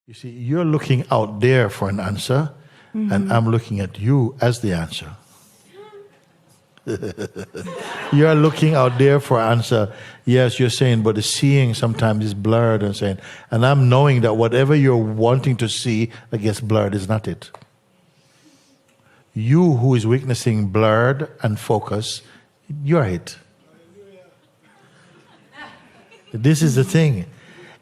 You see, you're looking out there for an answer, and I'm looking at you as the answer. You're looking out there for an answer. Yes, you're saying, but the seeing sometimes is blurred and saying, and I'm knowing that whatever you're wanting to see that gets blurred is not it. You who is witnessing blurred and focus, you're it. This is the thing.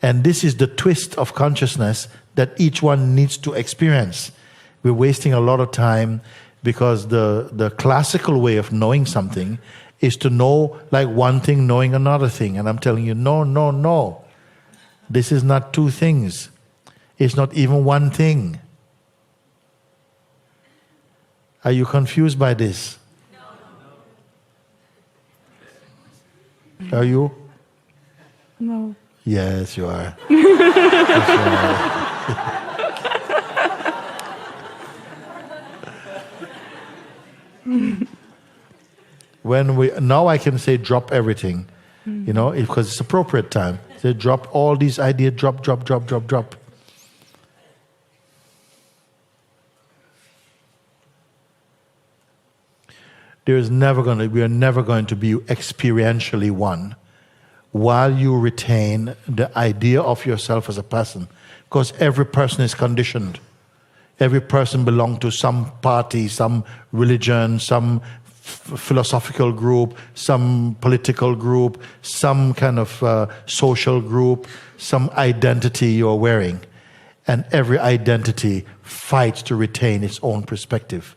And this is the twist of consciousness that each one needs to experience. We're wasting a lot of time because the classical way of knowing something is to know like one thing knowing another thing. And I'm telling you, no, no, no. This is not two things. It's not even one thing. Are you confused by this? No. Are you? No. Yes, you are. Yes, you are. Now I can say drop everything, because it's appropriate time. Say drop all these ideas, drop. We are never going to be experientially one while you retain the idea of yourself as a person, because every person is conditioned. Every person belongs to some party, some religion, some philosophical group, some political group, some kind of social group, some identity you're wearing. And every identity fights to retain its own perspective.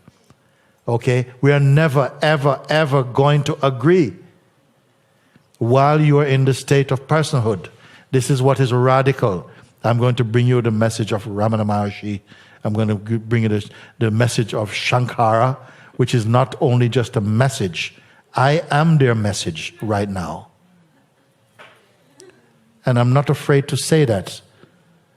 Okay? We are never, ever, ever going to agree while you are in the state of personhood. This is what is radical. I'm going to bring you the message of Ramana Maharshi. I'm going to bring you the message of Shankara, which is not only just a message. I am their message right now. And I'm not afraid to say that.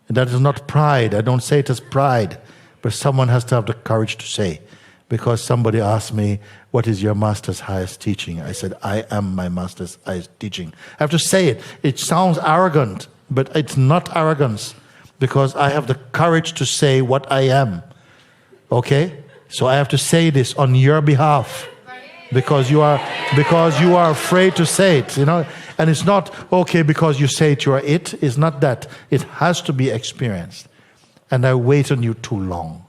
That is not pride. I don't say it as pride. But someone has to have the courage to say. Because somebody asked me, what is your master's highest teaching? I said, I am my master's highest teaching. I have to say it. It sounds arrogant, but it's not arrogance. Because I have the courage to say what I am. Okay? So I have to say this on your behalf. Because you are afraid to say it, And it's not, okay, because you say it, you are it. It's not that. It has to be experienced. And I wait on you too long.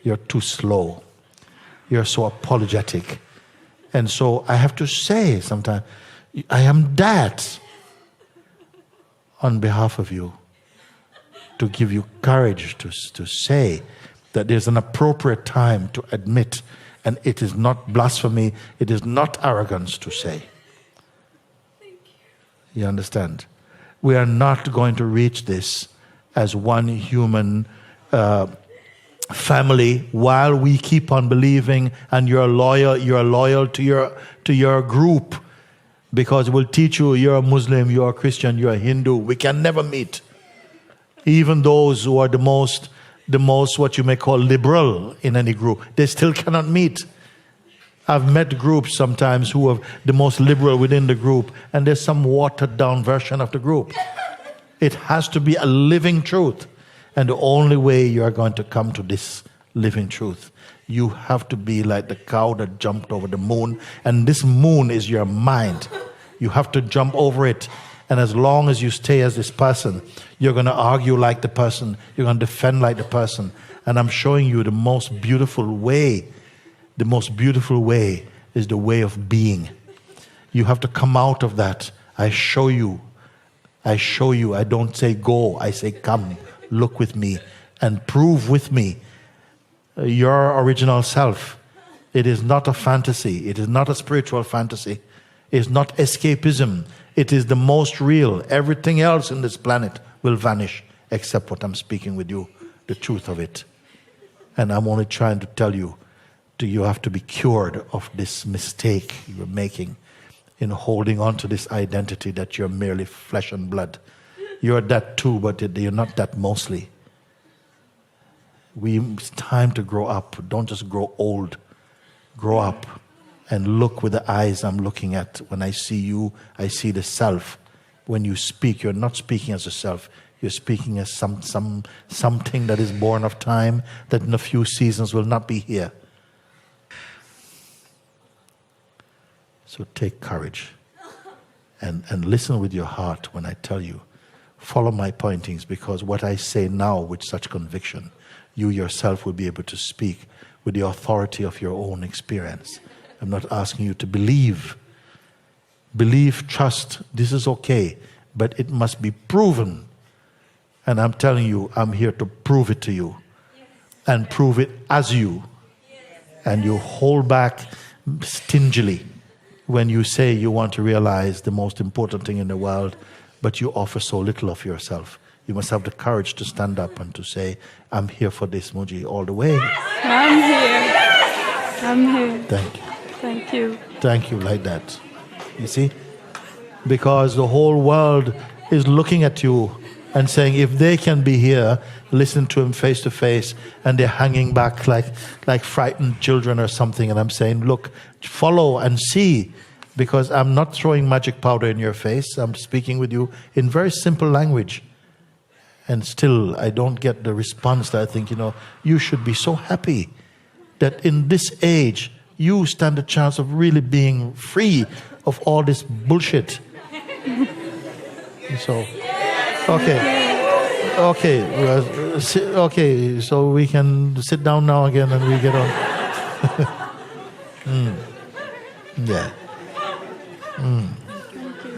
You're too slow. You're so apologetic. And so I have to say sometimes, I am that on behalf of you. To give you courage to say that there's an appropriate time to admit, and it is not blasphemy, it is not arrogance to say. Thank You understand? We are not going to reach this as one human family while we keep on believing and you're loyal to your group, because it will teach you you're a Muslim, you're a Christian, you're a Hindu. We can never meet. Even those who are the most what you may call liberal in any group, they still cannot meet. I've met groups sometimes who are the most liberal within the group, and there's some watered down version of the group. It has to be a living truth. And the only way you are going to come to this living truth, you have to be like the cow that jumped over the moon. And this moon is your mind. You have to jump over it. And as long as you stay as this person, you're going to argue like the person. You're going to defend like the person. And I'm showing you the most beautiful way. The most beautiful way is the way of being. You have to come out of that. I show you. I don't say go. I say come. Look with me and prove with me your original self. It is not a fantasy. It is not a spiritual fantasy. It's not escapism. It is the most real. Everything else in this planet will vanish except what I'm speaking with you, the truth of it. And I'm only trying to tell you, you have to be cured of this mistake you're making in holding on to this identity that you're merely flesh and blood. You're that too, but you're not that mostly. It's time to grow up. Don't just grow old. Grow up. And look with the eyes I'm looking at. When I see you, I see the self. When you speak, you're not speaking as a self. You're speaking as something that is born of time, that in a few seasons will not be here. So take courage and listen with your heart when I tell you. Follow my pointings, because what I say now with such conviction, you yourself will be able to speak with the authority of your own experience. I'm not asking you to believe. Believe, trust, this is okay, but it must be proven. And I'm telling you, I'm here to prove it to you. And prove it as you. And you hold back stingily when you say you want to realize the most important thing in the world, but you offer so little of yourself. You must have the courage to stand up and to say, I'm here for this, Mooji, all the way. I'm here. I'm here. Thank you. Thank you. Thank you, like that. You see? Because the whole world is looking at you and saying, if they can be here, listen to him face to face, and they're hanging back like frightened children or something. And I'm saying, look, follow and see, because I'm not throwing magic powder in your face. I'm speaking with you in very simple language. And still, I don't get the response that I think, you should be so happy that in this age, you stand a chance of really being free of all this bullshit. So, okay, so we can sit down now again and we get on. Yeah.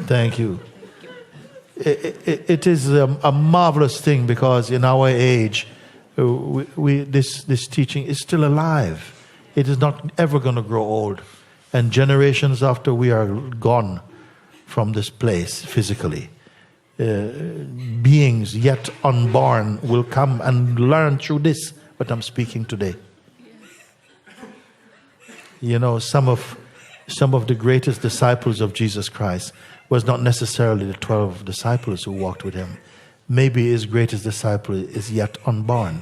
Thank you. It is a marvelous thing, because in our age, this teaching is still alive. It is not ever going to grow old. And generations after we are gone from this place physically, beings yet unborn will come and learn through this, what I'm speaking today. Some of the greatest disciples of Jesus Christ was not necessarily the 12 disciples who walked with him. Maybe his greatest disciple is yet unborn.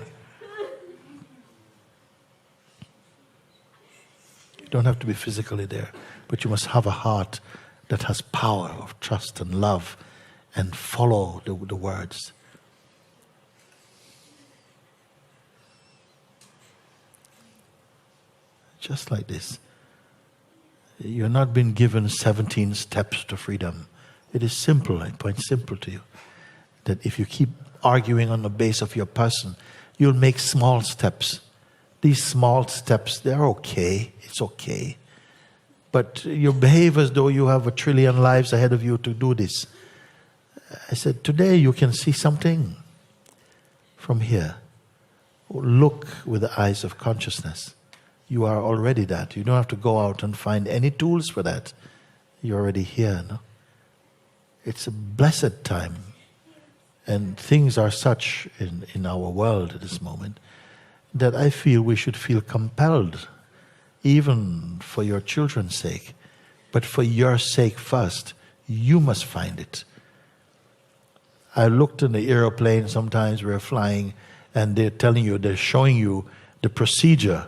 You don't have to be physically there, but you must have a heart that has power of trust and love, and follow the words. Just like this. You're not been given 17 steps to freedom. It is simple. I point simple to you. That if you keep arguing on the base of your person, you'll make small steps. These small steps, they're okay. It's okay. But you behave as though you have 1 trillion lives ahead of you to do this. I said, today you can see something from here. Look with the eyes of consciousness. You are already that. You don't have to go out and find any tools for that. You're already here, no? It's a blessed time. And things are such in our world at this moment that I feel we should feel compelled, even for your children's sake, but for your sake first. You must find it. I looked in the aeroplane, sometimes we're flying, and they're showing you the procedure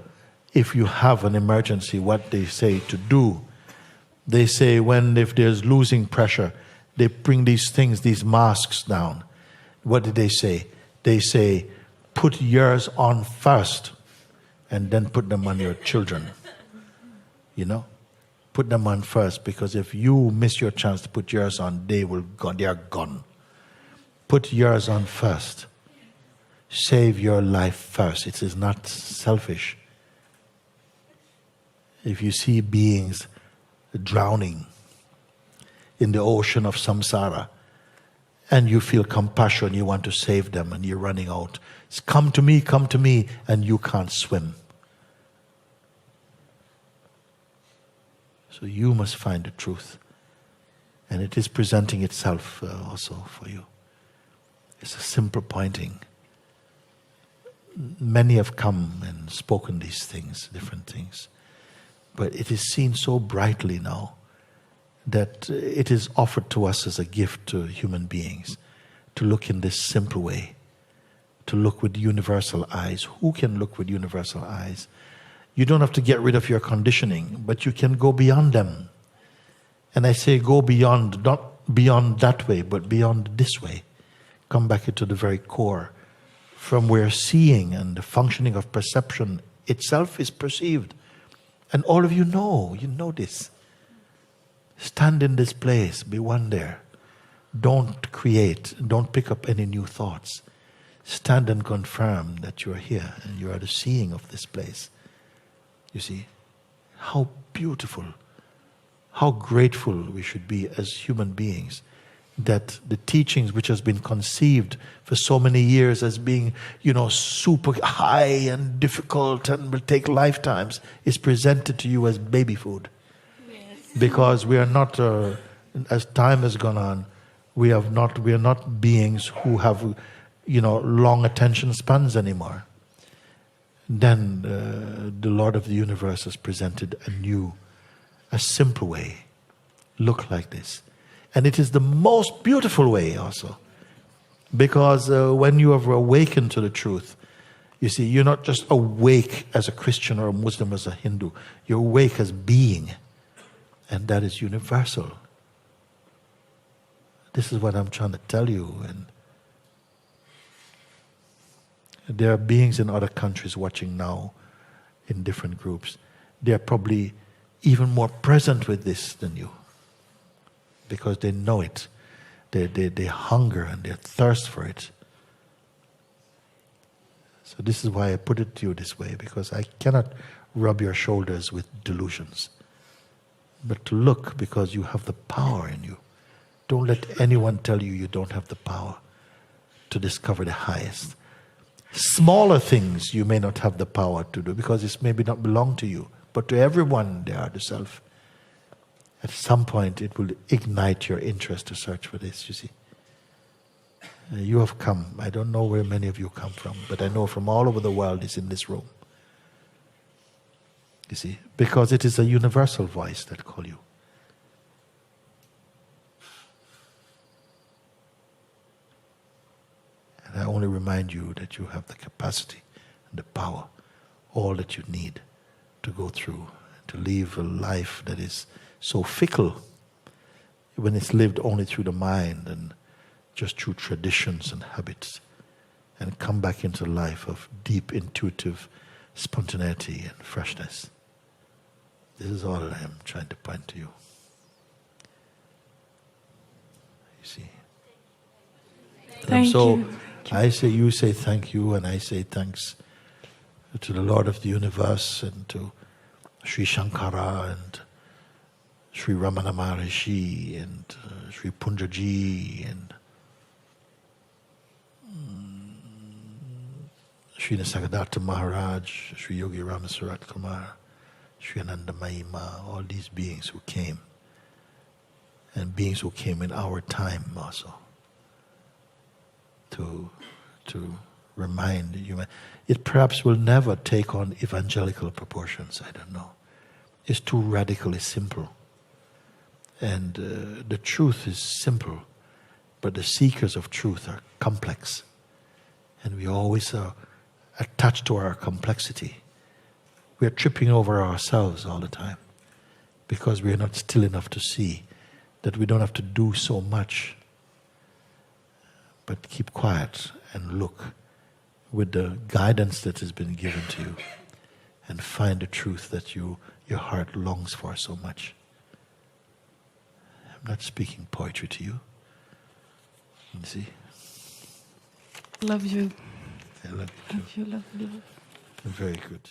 if you have an emergency, what they say to do. They say if there's losing pressure, they bring these things, these masks down. What did they say? They say, put yours on first, and then put them on your children. Put them on first, because if you miss your chance to put yours on, they are gone. Put yours on first. Save your life first. It is not selfish. If you see beings drowning in the ocean of samsara, and you feel compassion, you want to save them, and you're running out, it's come to me, and you can't swim. So you must find the truth. And it is presenting itself also for you. It's a simple pointing. Many have come and spoken these things, different things. But it is seen so brightly now that it is offered to us as a gift to human beings to look in this simple way, to look with universal eyes. Who can look with universal eyes? You don't have to get rid of your conditioning, but you can go beyond them. And I say go beyond, not beyond that way, but beyond this way. Come back into the very core, from where seeing and the functioning of perception itself is perceived. And all of you know this. Stand in this place, be one there. Don't create, don't pick up any new thoughts. Stand and confirm that you are here and you are the seeing of this place. You see, how beautiful, how grateful we should be as human beings that the teachings which has been conceived for so many years as being, super high and difficult and will take lifetimes is presented to you as baby food. Yes. Because we are not, as time has gone on, we are not beings who have, long attention spans anymore. Then the Lord of the universe has presented a simple way. Look like this. And it is the most beautiful way also. Because when you have awakened to the truth, you see, you're not just awake as a Christian or a Muslim, as a Hindu. You're awake as being. And that is universal. This is what I'm trying to tell you. And there are beings in other countries watching now in different groups. They are probably even more present with this than you. Because they know it. They hunger and they thirst for it. So this is why I put it to you this way, because I cannot rub your shoulders with delusions. But to look, because you have the power in you. Don't let anyone tell you you don't have the power to discover the highest. Smaller things you may not have the power to do, because it maybe not belong to you. But to everyone they are the self. At some point it will ignite your interest to search for this, you see. You have come. I don't know where many of you come from, but I know from all over the world is in this room. You see, because it is a universal voice that calls you. And I only remind you that you have the capacity and the power, all that you need to go through, to live a life that is so fickle when it's lived only through the mind and just through traditions and habits, and come back into a life of deep intuitive spontaneity and freshness. This is all I am trying to point to you. You see. Thank you. I say, you say thank you, and I say thanks to the Lord of the universe and to Sri Shankara and Sri Ramana Maharishi and Sri Punjaji and Sri Nisargadatta Maharaj, Sri Yogi Ramasarat Kumar, Sri Ananda Mahima, all these beings who came, and beings who came in our time also, to remind you. It perhaps will never take on evangelical proportions, I don't know. It's too radically simple. And the truth is simple, but the seekers of truth are complex. And we always are attached to our complexity. We are tripping over ourselves all the time because we are not still enough to see that we don't have to do so much, but keep quiet and look with the guidance that has been given to you and find the truth that your heart longs for so much. I'm not speaking poetry to you. You see? Love you. I love you too. Love you. Very good.